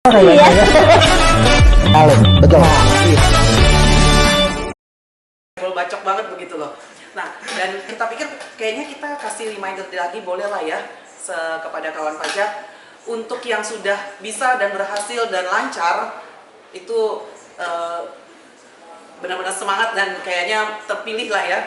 Iya. Kalem, betul. Bacok banget begitu loh. Nah, dan kita pikir kayaknya kita kasih reminder lagi boleh lah ya kepada kawan pajak untuk yang sudah bisa dan berhasil dan lancar itu benar-benar semangat dan kayaknya terpilih lah ya,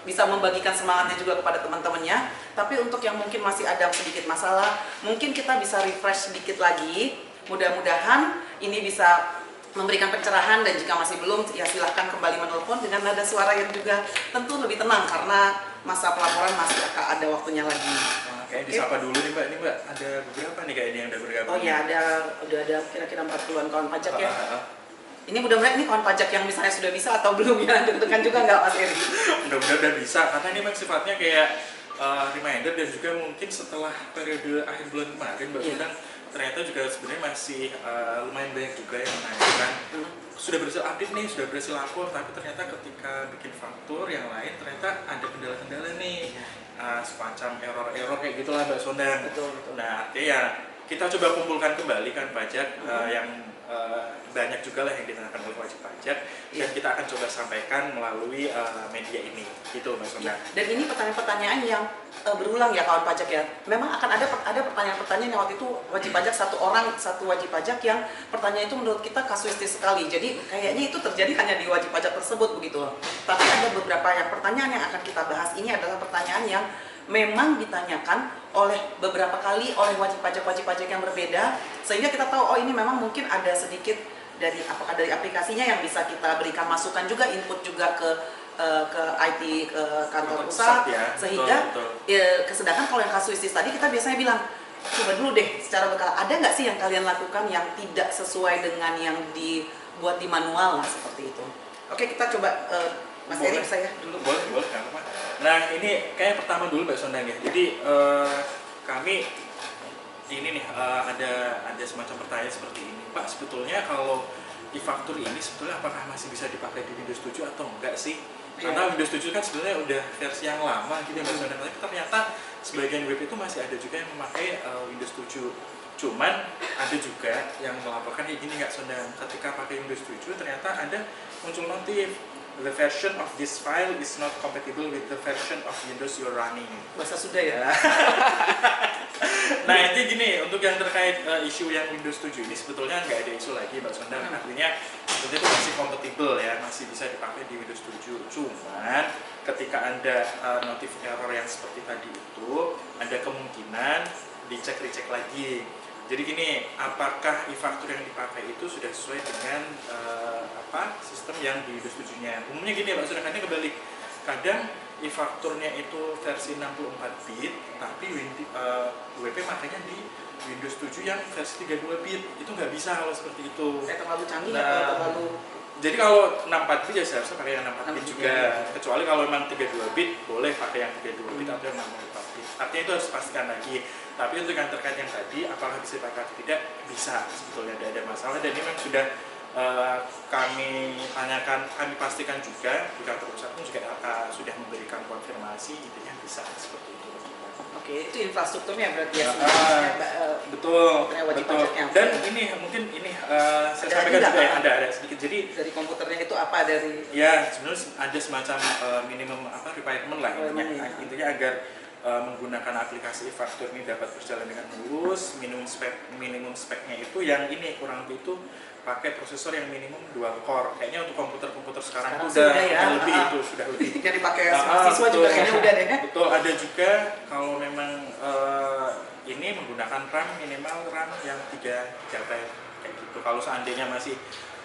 bisa membagikan semangatnya juga kepada teman-temannya. Tapi untuk yang mungkin masih ada sedikit masalah, mungkin kita bisa refresh sedikit lagi. Mudah-mudahan ini bisa memberikan pencerahan, dan jika masih belum ya silahkan kembali menelpon dengan nada suara yang juga tentu lebih tenang karena masa pelaporan masih akan ada waktunya lagi. Kayak disapa dulu nih Mbak, ini Mbak ada beberapa nih kayaknya yang udah bergabung. Oh ya, udah ada kira-kira 40-an kawan pajak ya. Ini mudah-mudahan ini kawan pajak yang misalnya sudah bisa atau belum ya, deg-degan juga nggak Mas Eri? Mudah-mudahan udah bisa, karena ini memang sifatnya kayak reminder, dan juga mungkin setelah periode akhir bulan kemarin Mbak Sundang ternyata juga sebenarnya masih lumayan banyak juga yang menanyakan sudah berhasil update nih, sudah berhasil lapor, tapi ternyata ketika bikin faktur yang lain ternyata ada kendala-kendala nih, semacam error-error kayak gitulah Mbak Sundang. Betul. Nah, artinya ya kita coba kumpulkan kembali kan pajak yang banyak juga lah yang ditanyakan oleh wajib pajak, dan kita akan coba sampaikan melalui media ini, gitu Mbak Sundang. Dan ini pertanyaan-pertanyaan yang berulang ya kawan pajak ya. Memang akan ada pertanyaan-pertanyaan yang waktu itu wajib pajak satu wajib pajak yang pertanyaan itu menurut kita kasuistis sekali. Jadi kayaknya itu terjadi hanya di wajib pajak tersebut begitu. Tapi ada beberapa pertanyaan yang akan kita bahas ini adalah pertanyaan yang memang ditanyakan oleh beberapa kali oleh wajib pajak yang berbeda, sehingga kita tahu oh ini memang mungkin ada sedikit dari apakah dari aplikasinya yang bisa kita berikan masukan juga, input juga ke IT ke kantor pusat ya, sehingga betul. Sedangkan kalau yang kasuistis tadi kita biasanya bilang coba dulu deh secara berkala, ada nggak sih yang kalian lakukan yang tidak sesuai dengan yang dibuat di manual lah seperti itu. Oke, kita coba Mas Eri, saya dulu. Boleh, nggak apa-apa. Nah, ini kayak pertama dulu Mbak Sundang ya. Jadi kami ini nih ada semacam pertanyaan seperti ini, Pak. Sebetulnya kalau e-faktur ini sebetulnya apakah masih bisa dipakai di Windows 7 atau enggak sih? Karena Windows 7 kan sebenarnya udah versi yang lama gitu ya Mbak Sundang. Tapi ternyata sebagian web itu masih ada juga yang memakai Windows 7. Cuman ada juga yang melaporkan kayak gini nggak Sundang. Ketika pakai Windows 7 ternyata ada muncul notif, the version of this file is not compatible with the version of Windows you're running. Bahasa sudah ya. Nah, ini gini, untuk yang terkait isu yang Windows 7 ini sebetulnya nggak ada isu lagi Mbak Sundang. Artinya sebetulnya itu masih compatible ya, masih bisa dipakai di Windows 7. Cuman ketika ada notif error yang seperti tadi itu, ada kemungkinan dicek-recek lagi. Jadi gini, apakah e-faktur yang dipakai itu sudah sesuai dengan sistem yang di Windows 7-nya? Umumnya gini Mbak Sundang, kebalik. Kadang e-fakturnya itu versi 64 bit, tapi WP makanya di Windows 7 yang versi 32 bit. Itu nggak bisa kalau seperti itu. Terlalu canggih atau terlalu... Jadi kalau 64 bit ya seharusnya pakai yang 64 bit juga. Kecuali kalau memang 32 bit, boleh pakai yang 32 bit atau yang 64 bit. Artinya itu harus pastikan lagi. Tapi untuk yang terkait yang tadi, apakah bisa dipakai atau tidak, bisa sebetulnya, tidak ada masalah. Dan ini memang sudah kami tanyakan, kami pastikan juga di kantor pusat pun juga sudah memberikan konfirmasi, intinya bisa seperti itu. Oke, itu infrastrukturnya berarti ya. Betul. Wajib pajaknya. Dan ini mungkin saya sampaikan juga ya, ada sedikit. Jadi dari komputernya itu apa dari? Ya, sebenarnya ada semacam minimum requirement lah intinya agar menggunakan aplikasi e-faktur ini dapat berjalan dengan mulus. Minimum speknya itu yang ini kurang lebih itu pakai prosesor yang minimum 2 core. Kayaknya untuk komputer sekarang itu udah lebih itu sudah lebih. Jadi pakai mahasiswa juga kayaknya udah deh. Betul, ada juga kalau memang ini menggunakan RAM minimal RAM yang 3 GB kayak gitu. Kalau seandainya masih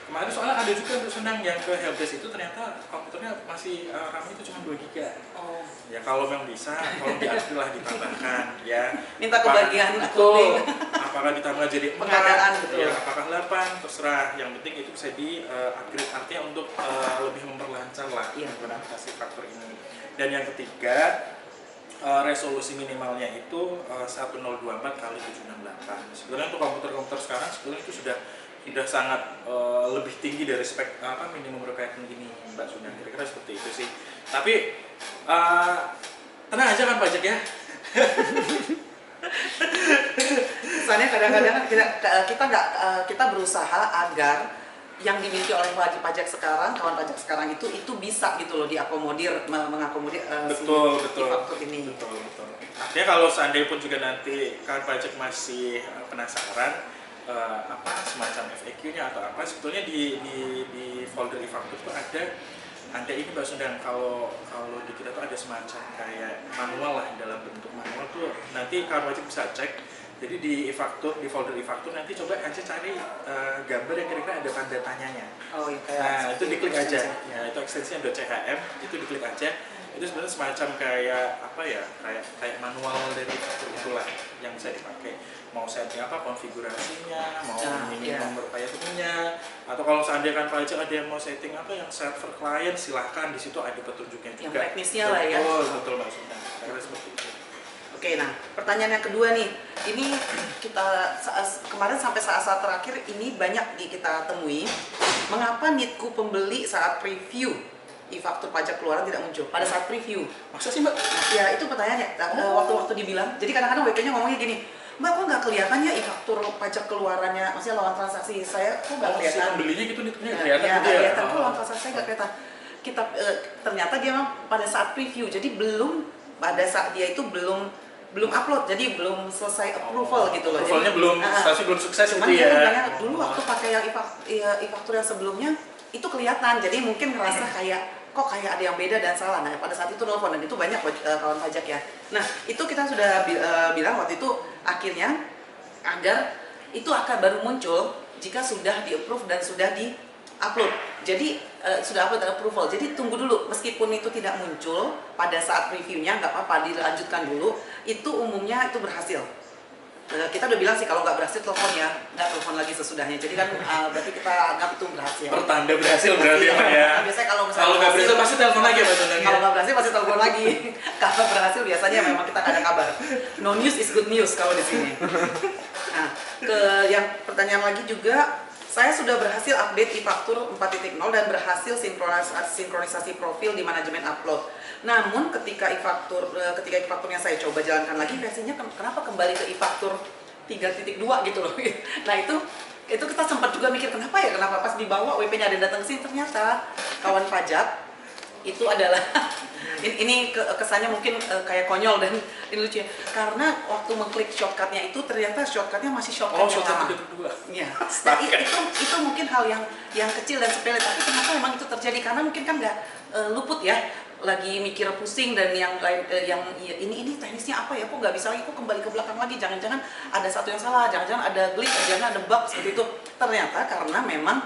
kemarin soalnya ada juga untuk senang yang ke helpdesk itu ternyata komputernya masih RAM-nya itu cuma 2 GB. Oh. Ya kalau memang bisa, kalau lah ditambahkan ya. Minta kebagian betul. Apakah ditambah jadi 4, pengadaan betul. Ya, apakah 8, terserah. Yang penting itu bisa di-upgrade, artinya untuk lebih memperlancar lah penggunaan aplikasi faktur ini. Dan yang ketiga, resolusi minimalnya itu 1024 kali 768. Sebenarnya untuk komputer sekarang sebetulnya itu sudah sangat lebih tinggi dari spek minimum requirement ini Mbak Sundang, kira-kira seperti itu sih. Tapi tenang aja kan pajak ya. Misalnya kadang-kadang kita berusaha agar yang dimiliki oleh wajib pajak sekarang, kawan pajak sekarang itu bisa gitu loh diakomodir, mengakomodir Betul, betul. e-faktur ini. Betul. Artinya kalau seandainya pun juga nanti kawan pajak masih penasaran apa semacam FAQ-nya atau apa, sebetulnya di folder e-faktur itu ada ini Mbak Sundang, kalau di kita tuh ada semacam kayak manual lah, dalam bentuk manual tuh nanti kawan pajak bisa cek. Jadi di e-faktur, di folder e-faktur nanti coba aja cari gambar yang kira-kira ada tanda tanyanya. Oh iya. Nah itu diklik aja, ya itu ekstensinya .chm, itu diklik aja. Itu sebenarnya semacam kayak apa ya, kayak manual dari e-faktur itulah yang bisa dipakai. Mau setting apa konfigurasinya, mau ini nomor payatunya, atau kalau seandainya kan pajak ada yang mau setting apa yang server klien, silahkan di situ ada petunjuknya juga. Yang teknisnya lah ya. Betul maksudnya. Karena seperti itu. Oke, nah pertanyaan yang kedua nih, ini kita kemarin sampai saat terakhir ini banyak kita temui, mengapa nitku pembeli saat preview e-faktur pajak keluaran tidak muncul pada saat preview? Maksudnya sih Mbak? Ya itu pertanyaannya, waktu-waktu dibilang, jadi kadang-kadang WP-nya ngomongnya gini, Mbak kok nggak kelihatan ya e-faktur pajak keluarannya, maksudnya lawan transaksi saya kok nggak kelihatan? Si pembelinya gitu nitnya kelihatan Ya, gitu ya? kelihatan, kok lawan transaksi saya nggak kelihatan. Kita ternyata dia pada saat preview, jadi pada saat dia itu belum upload, jadi belum selesai approval gitu loh. Approvalnya belum, stasiun belum sukses gitu ya. Cuman dulu waktu pakai yang e-faktur yang sebelumnya itu kelihatan, jadi mungkin ngerasa kok kayak ada yang beda dan salah. Nah pada saat itu nelfon, dan itu banyak kawan pajak ya. Nah itu kita sudah bilang waktu itu akhirnya agar itu akan baru muncul jika sudah di-approve dan sudah di-upload. Jadi sudah upload dan approval. Jadi tunggu dulu, meskipun itu tidak muncul pada saat reviewnya, nggak apa-apa, dilanjutkan dulu. Itu umumnya itu berhasil. Kita udah bilang sih kalau nggak berhasil telepon ya, nggak telepon lagi sesudahnya. Jadi kan berarti kita anggap itu berhasil. Pertanda berhasil berarti ya Pak ya. Biasanya kalau misalnya nggak berhasil pasti telepon lagi ya Pak Sundang. Kalau nggak berhasil pasti telepon lagi. Kalau berhasil biasanya memang kita nggak ada kabar. No news is good news kalau di sini. Nah, yang pertanyaan lagi juga, saya sudah berhasil update e-faktur 4.0 dan berhasil sinkronisasi profil di manajemen upload. Namun ketika e-fakturnya saya coba jalankan lagi, versinya kenapa kembali ke e-faktur 3.2 gitu loh. Nah itu kita sempat juga mikir kenapa pas dibawa WP-nya ada datang ke sini, ternyata kawan pajak itu adalah ini kesannya mungkin kayak konyol dan ini lucu ya, karena waktu mengklik shortcutnya itu ternyata shortcutnya masih shortcut yang lama. Iya. Nah, itu mungkin hal yang kecil dan sepele, tapi kenapa memang itu terjadi, karena mungkin kan nggak luput ya, lagi mikir pusing dan yang lain, ini teknisnya apa ya, kok nggak bisa lagi, kok kembali ke belakang lagi, jangan-jangan ada satu yang salah, jangan-jangan ada glitch, jangan ada bug seperti itu. Ternyata karena memang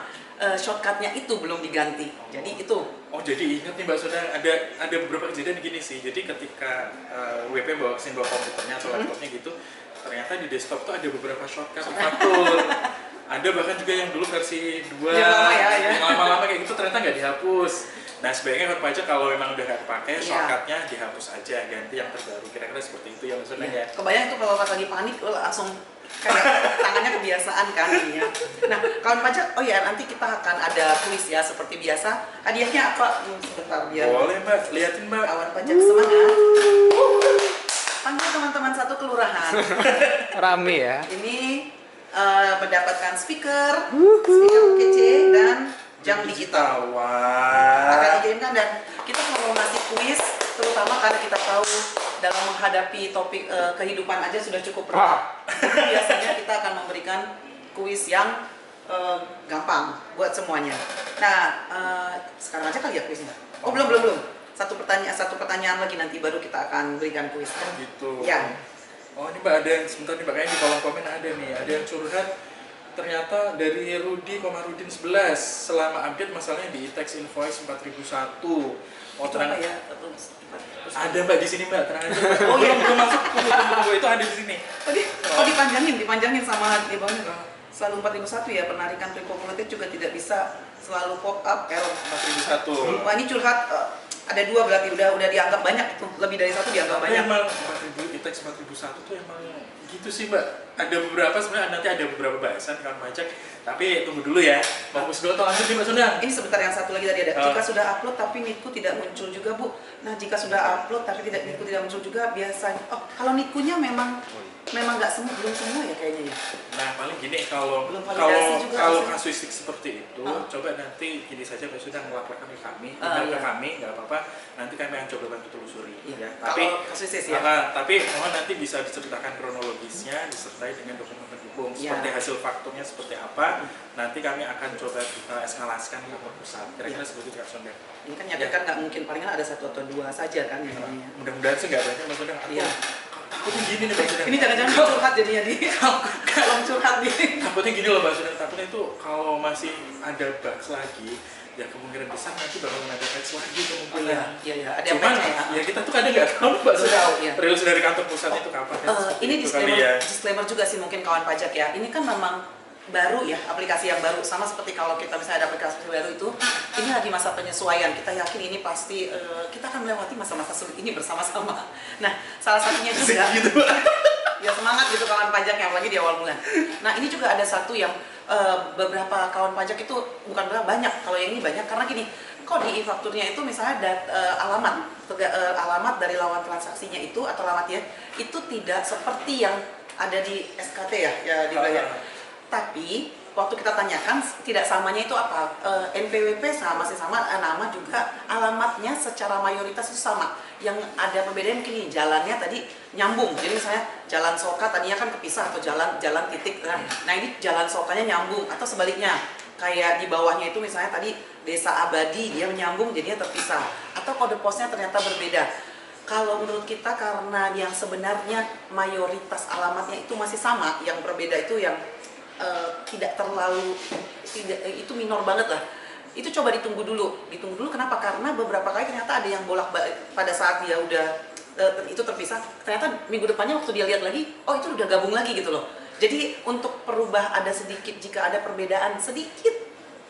shortcutnya itu belum diganti. Jadi itu. Oh jadi ingat nih Mbak Sundang, ada beberapa kejadian gini sih. Jadi ketika WP bawa komputernya atau laptopnya gitu, ternyata di desktop tuh ada beberapa shortcut e-faktur. Ada bahkan juga yang dulu versi 2 yang lama-lama kayak gitu ternyata nggak dihapus. Nah sebaiknya kan pajak kalau memang udah nggak pakai shortcutnya dihapus aja, ganti yang terbaru. Kira-kira seperti itu ya maksudnya ya. Kebayang tuh kalau pas lagi panik lo langsung kayak tangannya kebiasaan kan ininya. Nah kawan pajak, oh ya nanti kita akan ada kuis ya seperti biasa. Hadiahnya apa? Sebentar biar. Boleh Mbak, liatin Mbak. Kawan pajak semangat. Panggil teman-teman satu kelurahan. Rame ya. Ini mendapatkan speaker kece dan jam digital. Akan dikirimkan, dan kita kalau ngasih kuis, terutama karena kita tahu dalam menghadapi topik kehidupan aja sudah cukup berat. Biasanya kita akan memberikan kuis yang gampang buat semuanya. Nah, sekarang aja kali ya kuisnya. Oh belum. Satu pertanyaan lagi nanti baru kita akan berikan kuis. Oh gitu. Ya. Oh ini Mbak, ada yang sebentar nih Mbak, kayaknya di kolom komen ada nih, ada yang curhat ternyata dari Rudi Komarudin 11 selama update masalahnya di e-tax invoice 4001. Mau terang ya? Ada Mbak di sini Mbak, terang aja Mbak. Oh iya, belum masuk, tunggu itu ada di sini. Tadi dipanjangin sama di bawahnya. Selalu 4001 ya, penarikan pre-populated juga tidak bisa selalu pop up error 4001. Wah ini curhat, ada 2 berarti udah dianggap banyak itu, lebih dari 1 dianggap banyak. Emang 4000 e-tax 4001 tuh emang gitu sih Mbak. Ada beberapa sebenarnya, nanti ada beberapa bahasan kan pajak, tapi tunggu dulu ya. Fokus dulu atau lanjut nih Mbak Sundang? Ini sebentar, yang satu lagi tadi ada. Jika sudah upload tapi nitku tidak muncul juga Bu. Nah jika sudah upload tapi nitku tidak muncul juga biasanya. Oh kalau nitkunya memang memang nggak semua, belum semua ya kayaknya ya. Nah paling gini, kalau Belum validasi juga kalau maksudnya. kasuistik seperti itu, coba nanti gini saja, Mbak sudah melaporkan ke kami, email ke Iya. kami, nggak apa-apa. Nanti kami akan coba bantu telusuri. Iya. Ya. Tapi Kalau kasuistis ya. tapi mohon nanti bisa diceritakan kronologisnya, disertai dengan dokumen pendukung, Iya. seperti hasil fakturnya seperti apa. Nanti kami akan coba eskalasikan ke kantor pusat. Kira-kira Iya. seperti itu, Kak Sonda. Ini kan nyata kan nggak mungkin, palingan ada 1 atau 2 saja kan yang ini. Mudah-mudahan sih nggak banyak, Mbak Sonda. Iya. Takutnya gini nih, Mbak Sonda. Ini jangan-jangan curhat jadinya di kalau curhat nih. Takutnya gini loh Mbak Sudan, takutnya itu kalau masih ada bugs lagi, ya kemungkinan besar nanti bakal ada patch lagi kemungkinan. Iya, ada Cuman patch-nya, ya kita tuh kadang nggak tahu Mbak Nggak Sudan, tahu, iya. rilis dari kantor pusat itu kapan ya. seperti Ini itu kali disclaimer juga sih mungkin kawan pajak ya. Ini kan memang baru ya, aplikasi yang baru, sama seperti kalau kita misalnya ada aplikasi baru itu, ini lagi masa penyesuaian. Kita yakin ini pasti kita akan melewati masa-masa sulit ini bersama-sama. Nah, salah satunya juga Gitu. ya semangat gitu kawan pajak yang apalagi di awal bulan. Nah, ini juga ada satu yang beberapa kawan pajak itu bukan banyak, kalau yang ini banyak karena gini, kok di e-fakturnya itu misalnya alamat dari lawan transaksinya itu atau alamatnya itu tidak seperti yang ada di SKT ya dibayar. Tapi waktu kita tanyakan tidak samanya itu apa? NPWP masih sama, nama juga, alamatnya secara mayoritas itu sama. Yang ada perbedaan mungkin ini, jalannya tadi nyambung. Jadi misalnya jalan Soka tadinya kan kepisah atau jalan titik. Nah ini jalan Sokanya nyambung atau sebaliknya. Kayak di bawahnya itu misalnya tadi Desa Abadi dia menyambung jadinya terpisah. Atau kode posnya ternyata berbeda. Kalau menurut kita karena yang sebenarnya mayoritas alamatnya itu masih sama, yang berbeda itu yang tidak terlalu itu minor banget lah. Itu coba ditunggu dulu kenapa? Karena beberapa kali ternyata ada yang bolak-balik pada saat dia udah itu terpisah, ternyata minggu depannya waktu dia lihat lagi, oh itu udah gabung lagi gitu loh. Jadi untuk perubah ada sedikit, jika ada perbedaan sedikit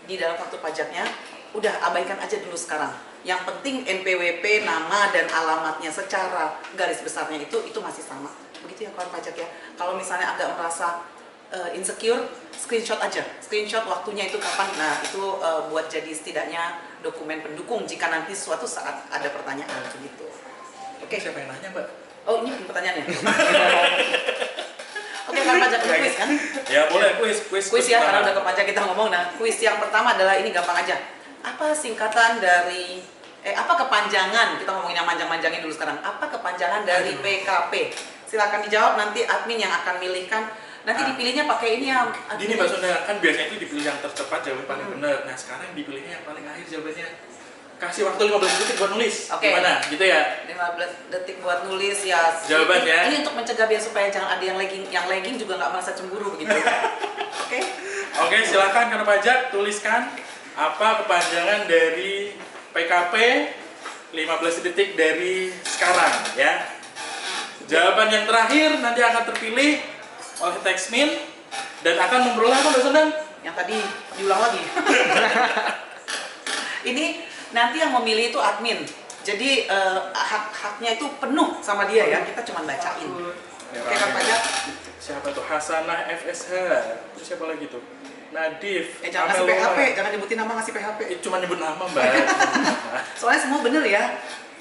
di dalam faktur pajaknya, udah abaikan aja dulu sekarang. Yang penting NPWP, nama dan alamatnya secara garis besarnya itu masih sama. Begitu ya kawan pajak ya. Kalau misalnya agak merasa insecure, screenshot aja, screenshot waktunya itu kapan. Nah itu buat jadi setidaknya dokumen pendukung jika nanti suatu saat ada pertanyaan begitu. Oke. Siapa yang nanya Mbak? Oh ini pertanyaannya. Oke kan pajak kuis kan? Ya boleh kuis Ya karena udah ke pajak kita ngomong. Nah kuis yang pertama adalah ini gampang aja. Apa singkatan dari apa kepanjangan, kita ngomongin yang manjang-manjangin dulu sekarang. Apa kepanjangan dari PKP? Silakan dijawab, nanti admin yang akan milihkan. Nanti dipilihnya pakai ini ya. Gini Mbak Sonda, kan biasanya itu dipilih yang tercepat, jawaban paling benar. Nah sekarang dipilihnya yang paling akhir jawabannya. Kasih waktu 15 detik buat nulis. Oke. Gimana? Gitu ya? 15 detik buat nulis ya. Jawaban ya. Ini untuk mencegah biar supaya jangan ada yang lagging juga nggak merasa cemburu begitu. Oke. Oke, silakan kantor pajak tuliskan apa kepanjangan dari PKP 15 detik dari sekarang ya. Jawaban yang terakhir nanti akan terpilih oleh Taxmin dan akan memperoleh apa Mbak Sonda? Yang tadi diulang lagi. Ini nanti yang memilih itu admin. Jadi hak-haknya itu penuh sama dia ya. Kita cuma bacain. Oke kan pajak? Siapa tuh? Hasanah FSH. Terus siapa lagi tuh? Nadif. Jangan ngasih Ameloma. PHP, jangan nyebutin nama ngasih PHP. Cuma nyebut nama Mbak. Soalnya semua bener ya.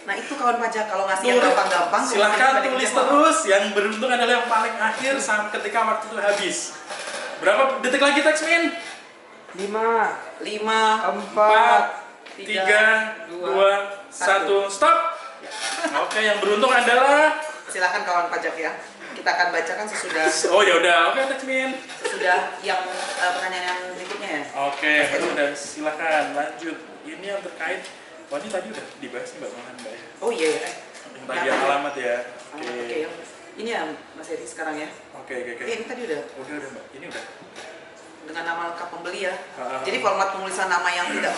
Nah itu kawan pajak kalau ngasih yang gampang-gampang. Silahkan tulis terus. Yang beruntung adalah yang paling akhir sampai ketika waktu itu habis. Berapa detik lagi Taxmin? 5, 5, 4, 3, 2, 1, stop. Oke, yang beruntung adalah silakan kawan pajak ya. Kita akan bacakan sesudah oh ya udah, oke Taxmin. sesudah yang pertanyaan yang berikutnya ya. Oke, udah silakan lanjut. Ini yang terkait, wah ini tadi udah dibahas nih Mbak Mohan Mbak ya. Oh iya ya. Yang bagian alamat ya. Oke. Ini ya Mas Edi sekarang ya. Oke. Ini tadi udah Udah Mbak, ini udah. dengan nama lengkap pembeli ya. Ah. Jadi format penulisan nama yang tidak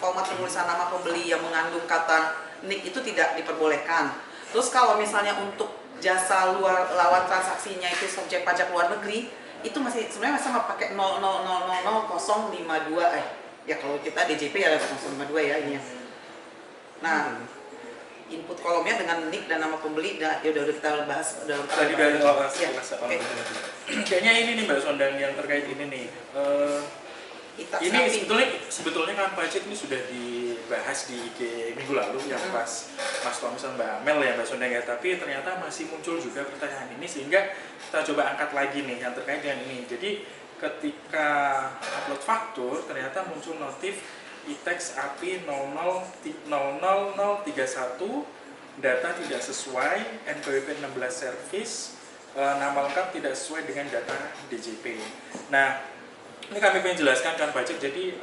format penulisan nama pembeli yang mengandung kata NIK itu tidak diperbolehkan. Terus kalau misalnya untuk jasa lawan transaksinya itu subjek pajak luar negeri itu masih sebenarnya sama pakai 0000052 ya kalau kita DJP ya 052 ya ini ya. Nah, input kolomnya dengan NIK dan nama pembeli ya udah kita bahas Tadi udah ya. Oke. Kayaknya ini nih Mbak Sondang yang terkait ini nih. Ini sebetulnya kan pajak ini sudah dibahas di IG minggu lalu yang pas Mas Tom sama Mbak Mel ya Mbak Sondang ya, tapi ternyata masih muncul juga pertanyaan ini sehingga kita coba angkat lagi nih yang terkait dengan ini. Jadi ketika upload faktur ternyata muncul notif e-tax API 000031 data tidak sesuai, NPWP 16 service, nama lengkap tidak sesuai dengan data DJP. Nah, ini kami ingin jelaskan kan pajak, jadi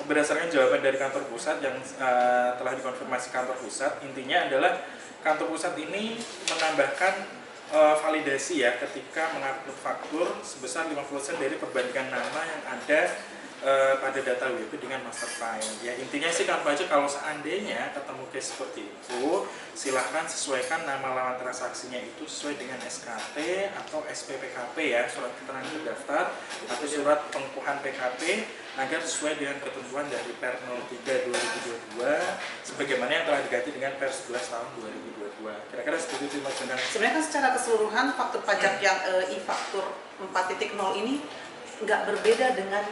berdasarkan jawaban dari kantor pusat yang telah dikonfirmasi kantor pusat, intinya adalah kantor pusat ini menambahkan validasi ya ketika mengupload faktur sebesar 50% dari perbandingan nama yang ada pada data WP dengan master file. Ya intinya sih kan pajak kalau seandainya ketemu case seperti itu, silahkan sesuaikan nama lawan transaksinya itu sesuai dengan SKT atau SPPKP ya, surat keterangan terdaftar atau surat pengukuhan PKP agar sesuai dengan ketentuan dari Per 03 2022 sebagaimana yang telah diganti dengan Per 11 tahun 2022. Kira-kira seperti itu Mas Bendang. Sebenarnya kan secara keseluruhan faktur pajak yang e-faktur 4.0 ini nggak berbeda dengan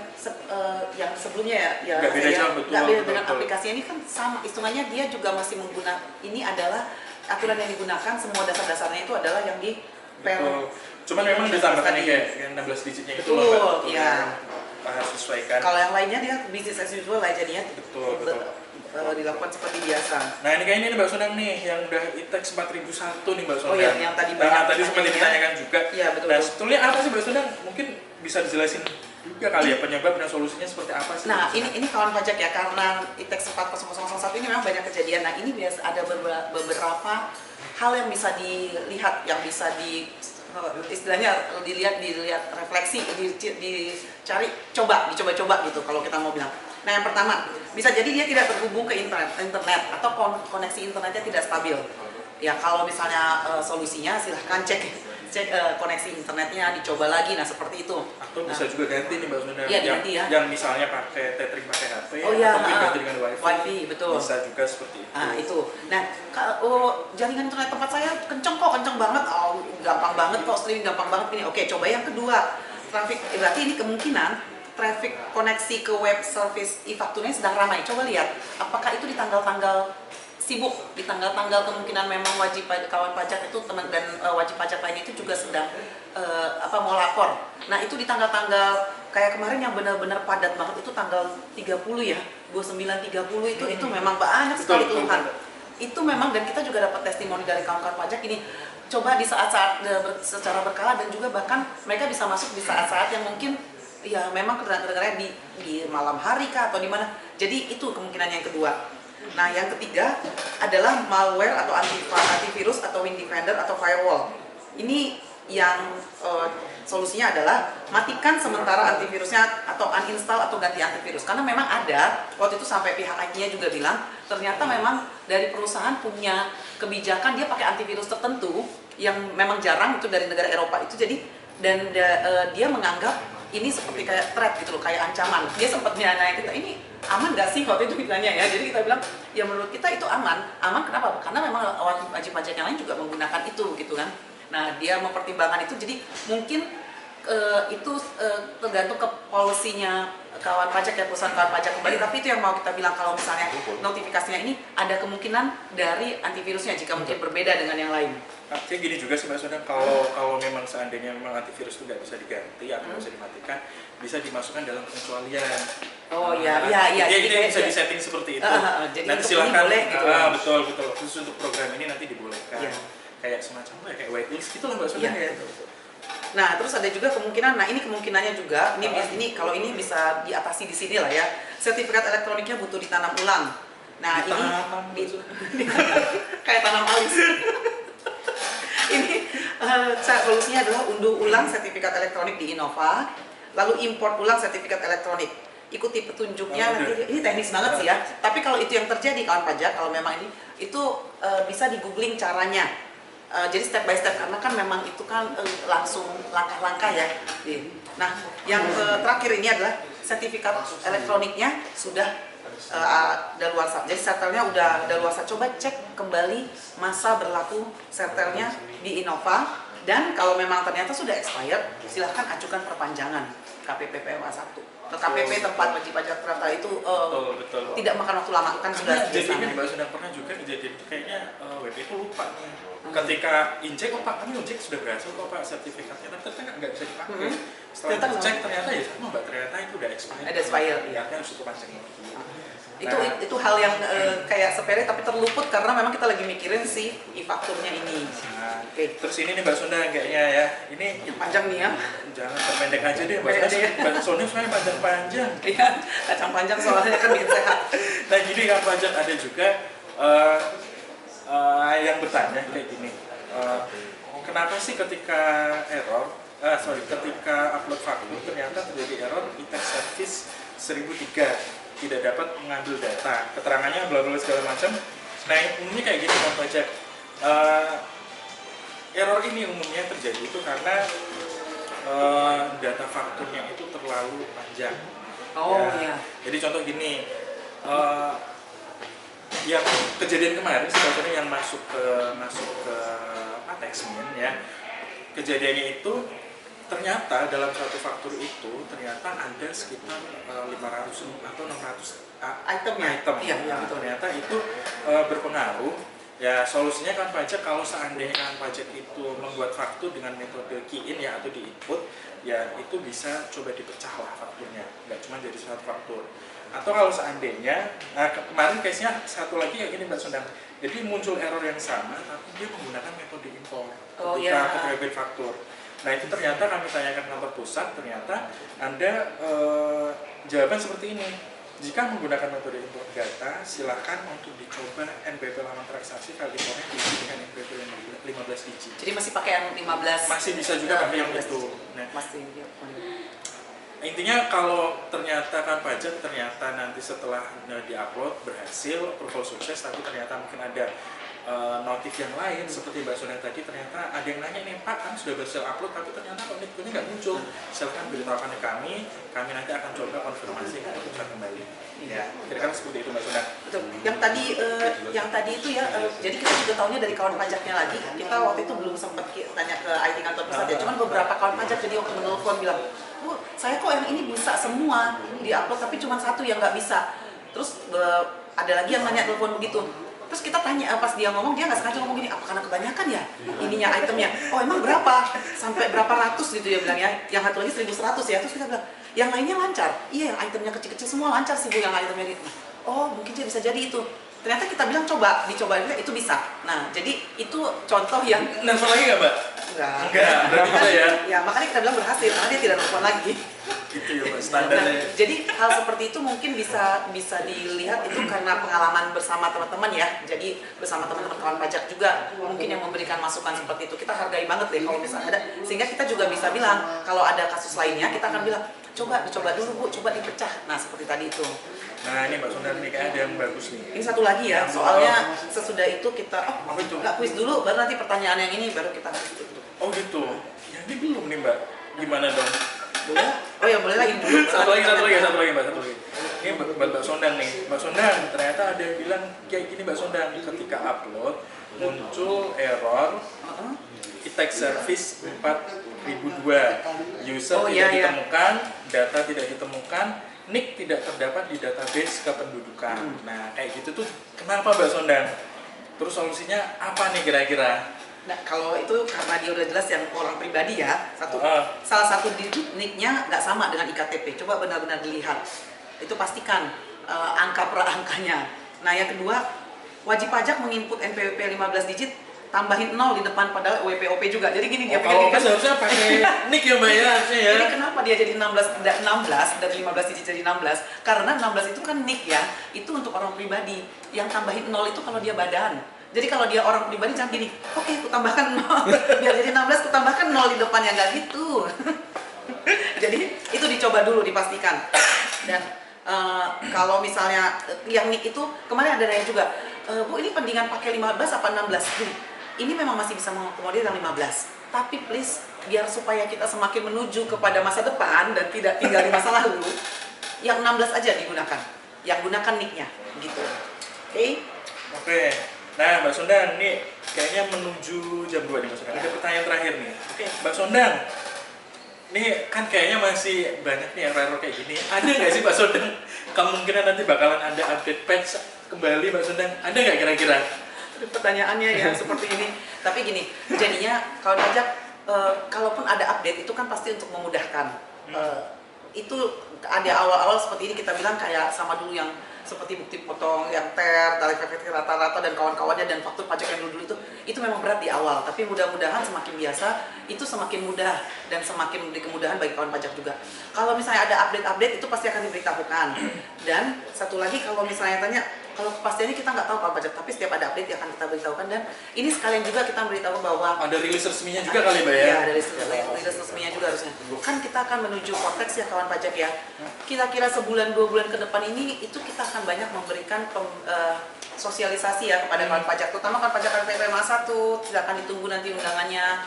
yang sebelumnya ya. Nggak beda jauh, betul. Nggak beda dengan aplikasinya, ini kan sama, hitungannya dia juga masih menggunakan, ini adalah aturan yang digunakan, semua dasar-dasarnya itu adalah yang di Per. Cuman memang ditambahkan kayak 16 digitnya itu loh Mbak. Iya. Harus sesuaikan. Kalau yang lainnya dia business as usual lah jadinya. Betul. Dilakukan seperti biasa. Nah ini kayak ini Mbak Sondang nih yang udah e-tax 4001 nih Mbak Sondang. Oh iya, yang tadi Nah tadi sempat ditanyakan juga. Iya betul. Nah sebetulnya apa sih Mbak Sondang? Mungkin bisa dijelasin juga kali ya penyebab dan solusinya seperti apa sih? Nah ini kawan pajak ya, karena e-tax 40001 ini memang banyak kejadian. Nah ini biasa ada beberapa hal yang bisa dilihat, yang bisa istilahnya dilihat refleksi, dicari, dicoba-coba gitu kalau kita mau bilang. Nah yang pertama, bisa jadi dia tidak terhubung ke internet atau koneksi internetnya tidak stabil. Ya kalau misalnya solusinya silahkan cek koneksi internetnya, dicoba lagi, nah seperti itu. Atau bisa juga ganti nih Mbak Sondang, iya, diganti ya. Yang misalnya pakai tethering pakai HP, iya, atau diganti dengan wifi, betul. Bisa juga seperti itu. Nah itu. Nah jaringan internet tempat saya kenceng banget, gampang banget kok, streaming gampang banget ini. Oke, coba yang kedua, traffic. Berarti ini kemungkinan traffic koneksi ke web service e-fakturnya sedang ramai. Coba lihat, apakah itu di tanggal-tanggal sibuk, di tanggal-tanggal kemungkinan memang wajib kawan pajak itu dan wajib pajak lainnya itu juga sedang mau lapor. Nah itu di tanggal-tanggal kayak kemarin yang benar-benar padat banget itu tanggal 30 ya, 29, 30 itu memang banyak sekali keluhan. Itu memang, dan kita juga dapat testimoni dari kawan-kawan pajak ini, coba di saat-saat secara berkala, dan juga bahkan mereka bisa masuk di saat-saat yang mungkin ya memang kedengarannya di malam hari kah atau di mana. Jadi itu kemungkinan yang kedua. Nah yang ketiga adalah malware atau antivirus atau Win Defender atau firewall. Ini yang solusinya adalah matikan sementara antivirusnya atau uninstall atau ganti antivirus. Karena memang ada, waktu itu sampai pihak IT-nya juga bilang, ternyata memang dari perusahaan punya kebijakan dia pakai antivirus tertentu yang memang jarang, itu dari negara Eropa itu. Jadi dan dia menganggap ini seperti kayak threat gitu loh, kayak ancaman. Dia sempat nanya kita, ini aman nggak sih waktu itu ditanya ya. Jadi kita bilang, ya menurut kita itu aman. Aman kenapa? Karena memang wajib pajak yang lain juga menggunakan itu gitu kan. Nah dia mempertimbangkan itu, jadi mungkin itu tergantung ke polisinya kawan pajak ya, perusahaan kawan pajak kembali. Tapi itu yang mau kita bilang, kalau misalnya notifikasinya ini ada kemungkinan dari antivirusnya jika mungkin berbeda dengan yang lain. Artinya gini juga sih Mbak Sondang, kalau memang seandainya memang antivirus itu nggak bisa diganti atau nggak bisa dimatikan, bisa dimasukkan dalam pengecualian. Oh iya. Jadi bisa disetting seperti itu. Jadi nanti silakan. boleh gitu. Betul. Khusus untuk program ini nanti dibolehkan. Ya. Kayak semacam kayak whitelist gitu loh Mbak Sondang ya. Nah, terus ada juga kemungkinan, nah ini kemungkinannya juga, ini kalau ini bisa diatasi di sini lah ya. Sertifikat elektroniknya butuh ditanam ulang. Nah, ini kayak tanam alis. Ini solusinya adalah unduh ulang sertifikat elektronik di Innova, lalu import ulang sertifikat elektronik. Ikuti petunjuknya, nanti ini teknis banget sih ya. Tapi kalau itu yang terjadi kawan pajak, kalau memang ini itu bisa di googling caranya. Jadi step by step, karena kan memang itu kan langsung langkah-langkah ya. Nah, yang terakhir ini adalah sertifikat elektroniknya sudah daluarsa. Jadi sertelnya udah daluarsa. Coba cek kembali masa berlaku sertelnya di Innova, dan kalau memang ternyata sudah expired, silahkan ajukan perpanjangan. KPP PMA 1. KPP tempat wajib pajak ternyata itu betul. tidak makan waktu lama kan sudah Karena jadi sana. ini Mbak sudah pernah juga kejadian kayaknya WP itu lupa nih. Ketika injek, oh Pak kami injek sudah berhasil kok Pak sertifikatnya, tapi ternyata nggak bisa dipakai. Setelah Ternyata dicek ternyata ya sama Mbak, ternyata itu udah expired. Ada expired, iya. Artinya harus diperpanjang lagi. Itu hal yang kayak sepele tapi terluput karena memang kita lagi mikirin si e-fakturnya ini. Nah, Oke. terus ini nih Mbak Sonda kayaknya ya, ini Yang panjang nih ya. jangan terpendek aja deh, Mbak Pendek. Sonda. Mbak Sonda soalnya panjang-panjang. Iya, kacang panjang soalnya kan bikin sehat. Nah gini kan pajak ada juga yang bertanya kayak gini, kenapa sih ketika ketika upload faktur ternyata terjadi error e-tax service 1003 tidak dapat mengambil data, keterangannya bla bla segala macam. Nah umumnya kayak gini kan pajak, error ini umumnya terjadi itu karena data fakturnya itu terlalu panjang. Iya. Jadi contoh gini, yang kejadian kemarin sebetulnya yang masuk ke taxmin ya, kejadiannya itu ternyata dalam satu faktur itu ternyata ada sekitar 500 atau 600 Item ya? Iya, betul. Ternyata itu berpengaruh. Ya solusinya kan pajak, kalau seandainya kan pajak itu membuat faktur dengan metode key in ya atau di input, ya itu bisa coba dipecah lah fakturnya, nggak cuma jadi satu faktur. Atau kalau seandainya, nah kemarin case-nya satu lagi kayak gini Mbak Sondang, jadi muncul error yang sama tapi dia menggunakan metode import ketika keterlibet faktur. Nah itu ternyata kami tanyakan kantor pusat, ternyata Anda jawaban seperti ini. Jika menggunakan metode import data, silakan untuk dicoba NPWP laman transaksi file importnya diisi dengan NPWP 15 digit. Jadi masih pakai yang 15. Masih bisa juga pakai yang itu. Nah, Masih. Ya. intinya kalau ternyata kan pajak ternyata nanti setelah diupload berhasil, approval sukses, tapi ternyata mungkin ada notif yang lain seperti Mbak Sonda tadi, ternyata ada yang nanya nih Pak kan sudah berhasil upload tapi ternyata kok notifnya nggak muncul, silahkan beritahukan ke kami nanti akan coba konfirmasi dan urusan kembali. Ya, kira-kira seperti itu Mbak Sonda. Betul. Yang tadi itu ya, jadi kita juga tahunya dari kawan pajaknya lagi. Kita waktu itu belum sempat tanya ke IT kantor pusat ya, cuman beberapa kawan pajak jadi waktu menelpon bilang, Bu, saya kok yang ini bisa semua di-upload tapi cuma satu yang nggak bisa. Terus ada lagi yang nanya telepon begitu. Terus kita tanya, pas dia ngomong, dia nggak sengaja ngomong gini, apa karena kebanyakan ya ininya itemnya? Oh emang berapa? Sampai berapa ratus gitu ya bilang ya. Yang satu lagi 1100 ya. Terus kita bilang, yang lainnya lancar. Iya yang itemnya kecil-kecil semua lancar sih Bu, yang itemnya gitu. Oh mungkin dia bisa jadi itu. Ternyata kita bilang dicoba itu bisa. Nah jadi itu contoh yang Nelfon lagi nggak Mbak? Enggak, berarti bisa ya? Ya makanya kita bilang berhasil, karena dia tidak nelfon lagi. Gitu ya Mbak, standarnya. Nah, jadi hal seperti itu mungkin bisa dilihat itu karena pengalaman bersama teman-teman ya. Jadi bersama teman-teman kawan pajak juga mungkin yang memberikan masukan seperti itu. Kita hargai banget deh kalau misalnya ada, sehingga kita juga bisa bilang kalau ada kasus lainnya kita akan bilang dicoba dulu Bu, coba dipecah. Nah seperti tadi itu. Nah ini Mbak Sonda nih kayaknya ada yang bagus nih. Ini satu lagi ya, soalnya sesudah itu kita Apa itu? nggak kuis dulu, baru nanti pertanyaan yang ini baru kita kuis dulu. Oh gitu. Yang ini belum nih Mbak. Gimana dong? Boleh? Oh ya boleh lagi dulu. Satu lagi Mbak. Ini Mbak Sondang nih. Mbak Sondang, ternyata ada yang bilang kayak gini Mbak Sondang, ketika upload muncul error e-tax service 4002, user tidak ditemukan, data tidak ditemukan, NIK tidak terdapat di database kependudukan. Nah kayak gitu tuh kenapa Mbak Sondang? Terus solusinya apa nih kira-kira? Nah, kalau itu karena dia udah jelas yang orang pribadi ya, salah satu digit NIK-nya nggak sama dengan IKTP. Coba benar-benar dilihat. Itu pastikan angka per angkanya. Nah, yang kedua, wajib pajak menginput NPWP 15 digit, tambahin 0 di depan padahal WPOP juga. Jadi gini dia kalau kan harusnya pakai NIK ya Mbak ya, harusnya ya. Jadi kenapa dia jadi 16 dari 15 digit jadi 16? Karena 16 itu kan NIK ya, itu untuk orang pribadi. Yang tambahin 0 itu kalau dia badan. Jadi kalau dia orang pribadi jangan gini, oke, aku tambahkan 0, biar jadi 16, aku tambahkan 0 di depannya, nggak gitu. Jadi itu dicoba dulu, dipastikan. Dan kalau misalnya yang NIK itu, kemarin ada yang juga, Bu ini pendingan pakai 15 apa 16? Ini memang masih bisa mengakomodir yang 15. Tapi please, biar supaya kita semakin menuju kepada masa depan dan tidak tinggal di masa lalu, yang 16 aja digunakan. Yang gunakan NIK-nya, gitu. Oke. Nah, Mbak Sondang, ini kayaknya menuju jam 2 nih Mbak Sondang. Ada pertanyaan terakhir nih. Mbak Sondang, Nih kan kayaknya masih banyak nih error kayak gini. Ada nggak sih Pak Sodang kemungkinan nanti bakalan ada update patch kembali Pak Sodang? Ada nggak kira-kira? Pertanyaannya yang seperti ini. Tapi gini, jadinya kawan pajak, kalaupun ada update itu kan pasti untuk memudahkan. Itu ada awal-awal seperti ini kita bilang kayak sama dulu yang seperti bukti potong, yang tarif efektif rata-rata dan kawan-kawannya dan faktur pajak yang dulu itu memang berat di awal. Tapi mudah-mudahan semakin biasa itu semakin mudah dan semakin memberi kemudahan bagi kawan pajak juga. Kalau misalnya ada update-update itu pasti akan diberitahukan. Dan satu lagi kalau misalnya tanya, kalau kepastiannya kita nggak tahu kawan pajak, tapi setiap ada update akan kita beritahukan. Dan ini sekalian juga kita beritahu bahwa Ada rilis resminya juga kali Mbak ya? ya, dari rilis resminya juga harusnya. Kan kita akan menuju konteks ya kawan pajak ya. Kira-kira sebulan 2 bulan ke depan ini itu kita akan banyak memberikan sosialisasi ya kepada kawan pajak, terutama kawan pajak KTP Mas 1. Silakan ditunggu nanti undangannya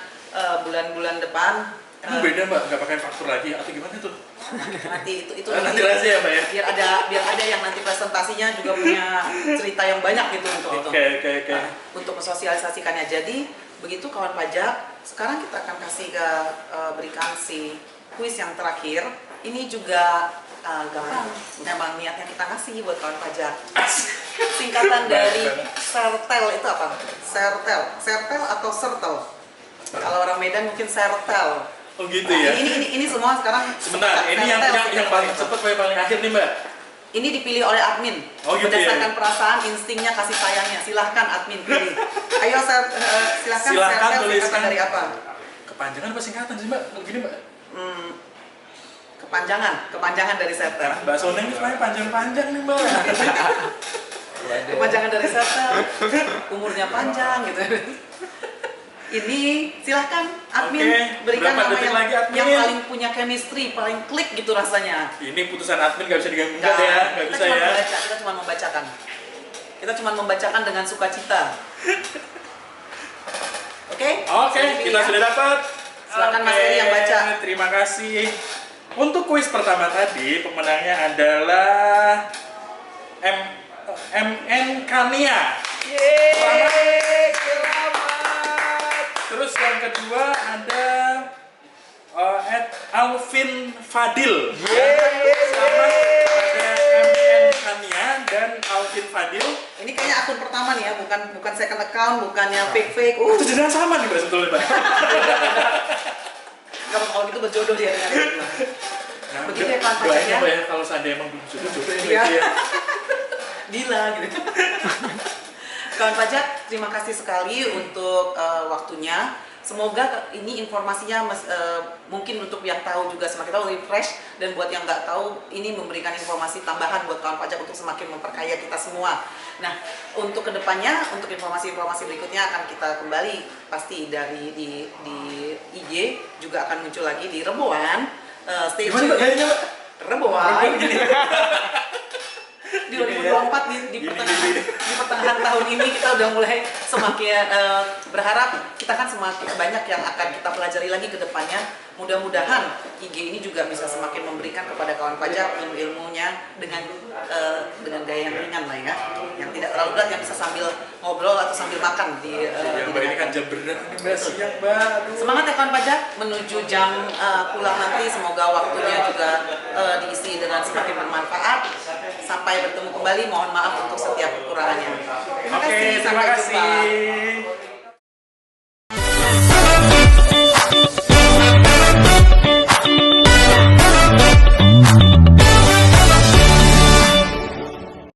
bulan-bulan depan. Emang beda Mbak, nggak pakai faktur lagi atau gimana tuh? Nanti itu Nanti rahasia ya Mbak ya? biar ada yang nanti presentasinya juga punya cerita yang banyak gitu untuk itu. Oke. Untuk mensosialisasikannya. Jadi begitu kawan pajak, sekarang kita akan kasih berikan si kuis yang terakhir. Ini juga gampang, memang niatnya kita kasih buat kawan pajak. Singkatan dari sertel itu apa? Sertel atau sertel? Kalau orang Medan mungkin sertel. Oh gitu ya? Ini semua sekarang. Sebentar, ini yang paling cepat paling akhir nih Mbak. Ini dipilih oleh admin. Oh, gitu berdasarkan ya? perasaan, instingnya, kasih sayangnya. Silahkan admin pilih. Ayo silahkan Silahkan tuliskan. singkatan dari apa? Kepanjangan apa singkatan sih Mbak? Gini Mbak. Kepanjangan dari sertel. Mbak Soneng itu sebenarnya panjang-panjang nih Mbak. Kepanjangan dari sertel. Umurnya panjang gitu. Ini silahkan admin berikan berapa nama detik lagi, admin? yang paling punya chemistry, paling klik gitu rasanya. Ini putusan admin nggak bisa diganggu ya, nggak bisa ya. Kita cuma membacakan. Kita cuma membacakan dengan sukacita. Oke? Oke, kita sudah dapat. Silakan Mas Eri yang baca. Terima kasih. Untuk kuis pertama tadi pemenangnya adalah MN Kania. Terus yang kedua ada Alvin Fadil. Selamat ada MN Kania dan Alvin Fadil. Ini kayaknya akun pertama nih ya, bukan second account, bukannya fake. Itu jenengan sama nih Mbak sebetulnya Mbak. Kalau gitu berjodoh dia dengan itu. Begitu ya kawan pajak ya. Mbak ya kalau seandainya emang belum jodoh Iya. ya. Gila gitu. Kawan pajak, terima kasih sekali untuk waktunya. Semoga ini informasinya mungkin untuk yang tahu juga semakin tahu refresh, dan buat yang nggak tahu ini memberikan informasi tambahan buat kawan pajak untuk semakin memperkaya kita semua. Nah, untuk kedepannya, untuk informasi-informasi berikutnya akan kita kembali pasti dari di IG juga akan muncul lagi di Rembuan. Stay tune. Gimana Mbak gayanya Mbak? Rembuan. Di 2024 di pertengahan tahun ini kita udah mulai semakin berharap kita kan semakin banyak yang akan kita pelajari lagi ke depannya. Mudah-mudahan IG ini juga bisa semakin memberikan kepada kawan pajak ilmu-ilmunya dengan gaya yang ringan lah ya, yang tidak terlalu berat, yang bisa sambil ngobrol atau sambil makan di Mbak ini kan jam berat ini Mbak, siang Mbak. Semangat ya kawan pajak menuju jam pulang nanti, semoga waktunya juga diisi dengan semakin bermanfaat. Sampai bertemu kembali, mohon maaf untuk setiap kekurangannya. Terima kasih, Terima sampai jumpa. kasih.